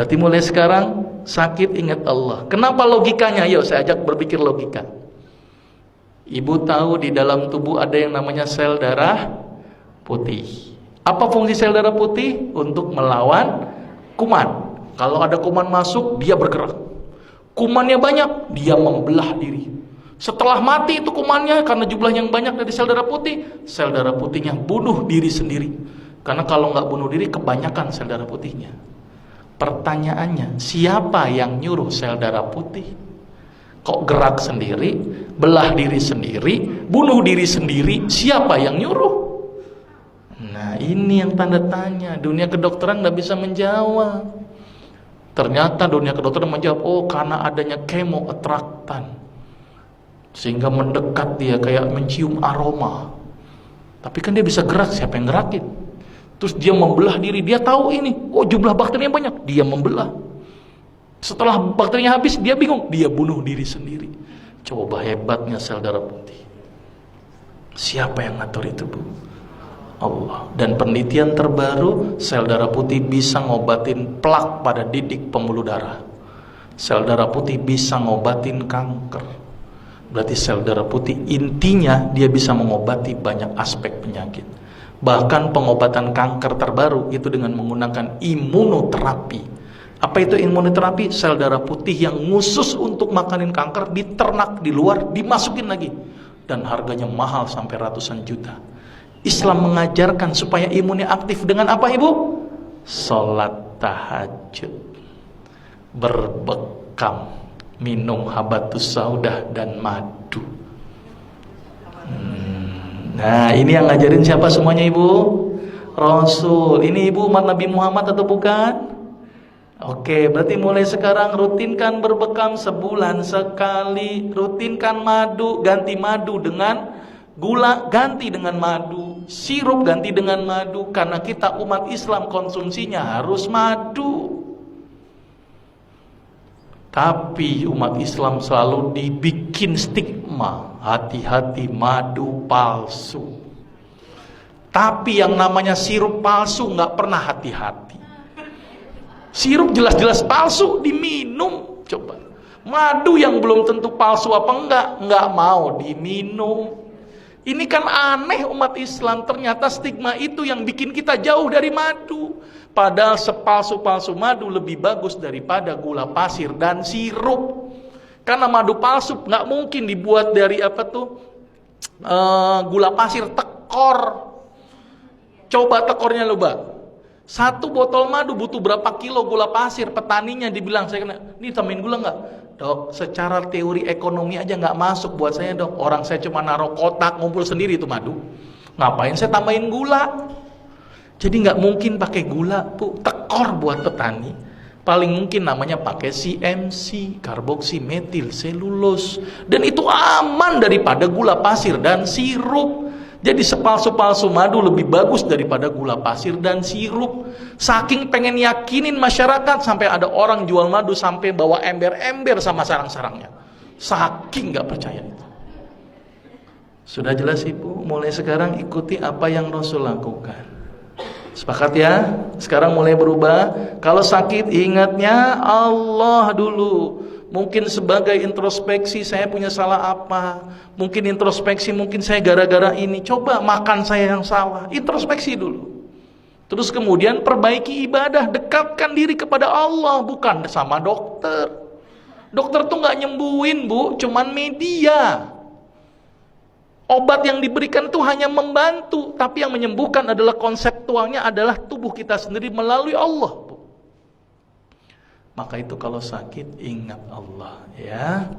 Berarti mulai sekarang sakit ingat Allah. Kenapa logikanya? Yuk saya ajak berpikir logika. Ibu tahu di dalam tubuh ada yang namanya sel darah putih. Apa fungsi sel darah putih? Untuk melawan kuman. Kalau ada kuman masuk, dia bergerak. Kumannya banyak, dia membelah diri. Setelah mati itu kumannya, karena jumlahnya yang banyak dari sel darah putihnya bunuh diri sendiri. Karena kalau nggak bunuh diri, kebanyakan sel darah putihnya. Pertanyaannya, siapa yang nyuruh sel darah putih? Kok gerak sendiri, belah diri sendiri, bunuh diri sendiri, siapa yang nyuruh? Nah ini yang tanda tanya. Dunia kedokteran nggak bisa menjawab. Ternyata dunia kedokteran menjawab, oh karena adanya kemoatraktan, sehingga mendekat dia kayak mencium aroma. Tapi kan dia bisa gerak, siapa yang gerakin? Terus dia membelah diri, dia tahu ini, oh jumlah bakterinya banyak, dia membelah. Setelah bakterinya habis, dia bingung, dia bunuh diri sendiri. Coba hebatnya sel darah putih. Siapa yang ngatur itu, Bu? Allah. Dan penelitian terbaru, sel darah putih bisa ngobatin plak pada didik pembuluh darah. Sel darah putih bisa ngobatin kanker. Berarti sel darah putih intinya dia bisa mengobati banyak aspek penyakit. Bahkan pengobatan kanker terbaru itu dengan menggunakan imunoterapi. Apa itu imunoterapi? Sel darah putih yang khusus untuk makanin kanker diternak di luar, dimasukin lagi. Dan harganya mahal sampai ratusan juta. Islam mengajarkan supaya imunnya aktif dengan apa, Ibu? Sholat tahajud, berbekam, minum habatus saudah dan madu. Nah ini yang ngajarin siapa semuanya, Ibu? Rasul. Ini Ibu umat Nabi Muhammad atau bukan? Oke, berarti mulai sekarang rutinkan berbekam sebulan sekali. Rutinkan madu, ganti madu dengan gula, ganti dengan madu. Sirup ganti dengan madu. Karena kita umat Islam konsumsinya harus madu. Tapi umat Islam selalu dibikin stigma, hati-hati madu palsu. Tapi yang namanya sirup palsu nggak pernah hati-hati. Sirup jelas-jelas palsu diminum, coba. Madu yang belum tentu palsu apa nggak mau diminum. Ini kan aneh umat Islam, ternyata stigma itu yang bikin kita jauh dari madu. Padahal sepalsu-palsu madu lebih bagus daripada gula pasir dan sirup. Karena madu palsu nggak mungkin dibuat dari gula pasir, tekor. Coba tekornya lupa. Satu botol madu butuh berapa kilo gula pasir? Petaninya dibilang, saya kena, ini tambahin gula nggak? Dok, secara teori ekonomi aja nggak masuk buat saya, dok. Orang saya cuma naruh kotak, ngumpul sendiri itu madu. Ngapain saya tambahin gula? Jadi nggak mungkin pakai gula, Bu. Tekor buat petani. Paling mungkin namanya pakai CMC, karboksimetil selulose. Dan itu aman daripada gula pasir dan sirup. Jadi sepalsu-palsu madu lebih bagus daripada gula pasir dan sirup. Saking pengen yakinin masyarakat, sampai ada orang jual madu sampai bawa ember-ember sama sarang-sarangnya. Saking nggak percaya itu. Sudah jelas, Ibu? Mulai sekarang ikuti apa yang Rasul lakukan. Sepakat ya? Sekarang mulai berubah. Kalau sakit ingatnya Allah dulu. Mungkin sebagai introspeksi, saya punya salah apa? Mungkin introspeksi, mungkin saya gara-gara ini. Coba makan saya yang salah. Introspeksi dulu. Terus kemudian perbaiki ibadah, dekatkan diri kepada Allah, bukan sama dokter. Dokter tuh nggak nyembuhin, Bu, cuman media. Obat yang diberikan itu hanya membantu, tapi yang menyembuhkan adalah konseptualnya adalah tubuh kita sendiri melalui Allah, Bu. Maka itu kalau sakit ingat Allah, ya.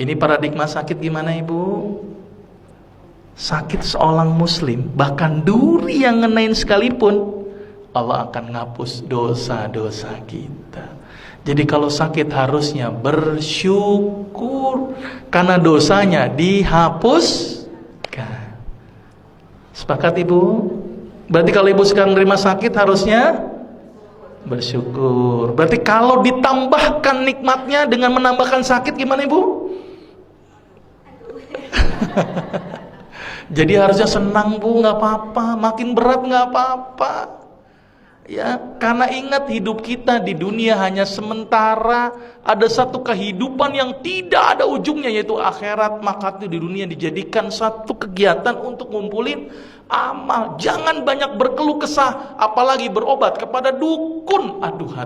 Ini paradigma sakit gimana, Ibu? Sakit seorang muslim, bahkan duri yang ngenain sekalipun, Allah akan ngapus dosa-dosa kita. Jadi kalau sakit harusnya bersyukur karena dosanya dihapuskan. Sepakat, Ibu? Berarti kalau Ibu sekarang nerima sakit harusnya bersyukur. Berarti kalau ditambahkan nikmatnya dengan menambahkan sakit gimana, Ibu? Jadi harusnya senang, Bu, nggak apa-apa. Makin berat nggak apa-apa. Ya, karena ingat hidup kita di dunia hanya sementara, ada satu kehidupan yang tidak ada ujungnya yaitu akhirat, maka itu di dunia dijadikan satu kegiatan untuk ngumpulin amal. Jangan banyak berkeluh kesah, apalagi berobat kepada dukun. Aduh hati.